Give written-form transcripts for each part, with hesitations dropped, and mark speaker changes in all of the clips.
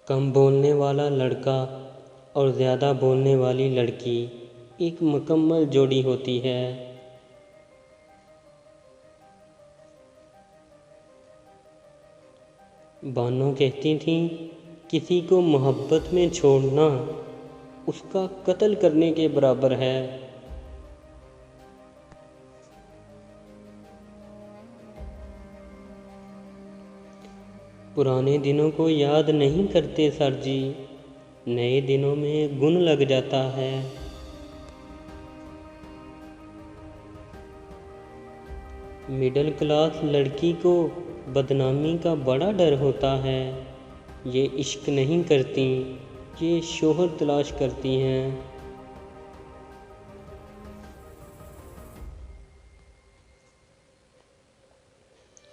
Speaker 1: कम बोलने वाला लड़का और ज़्यादा बोलने वाली लड़की एक मुकम्मल जोड़ी होती है। बानो कहती थीं, किसी को मोहब्बत में छोड़ना उसका कत्ल करने के बराबर है। पुराने दिनों को याद नहीं करते सर जी, नए दिनों में गुण लग जाता है। मिडिल क्लास लड़की को बदनामी का बड़ा डर होता है। ये इश्क नहीं करती, ये शोहर तलाश करती हैं।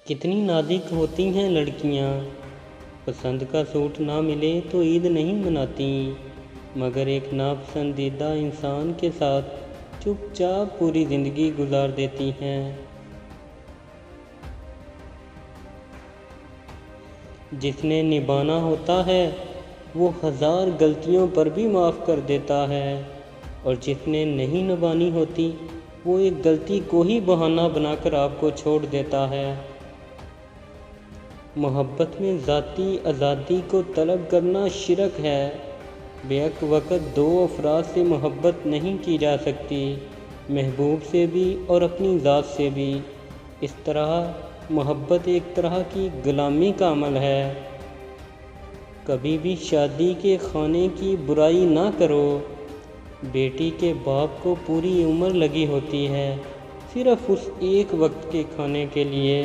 Speaker 1: कितनी नाजुक होती हैं लड़कियां, पसंद का सूट ना मिले तो ईद नहीं मनाती, मगर एक नापसंदीदा इंसान के साथ चुपचाप पूरी ज़िंदगी गुजार देती हैं। जिसने निभाना होता है वो 1000 गलतियों पर भी माफ़ कर देता है, और जिसने नहीं निभानी होती वो एक गलती को ही बहाना बनाकर आपको छोड़ देता है। मोहब्बत में ज़ाती आज़ादी को तलब करना शिरक है। बेक वक़्त दो अफराद से मोहब्बत नहीं की जा सकती, महबूब से भी और अपनी ज़ात से भी। इस तरह मोहब्बत एक तरह की गुलामी का अमल है। कभी भी शादी के खाने की बुराई ना करो। बेटी के बाप को पूरी उम्र लगी होती है सिर्फ़ उस एक वक्त के खाने के लिए।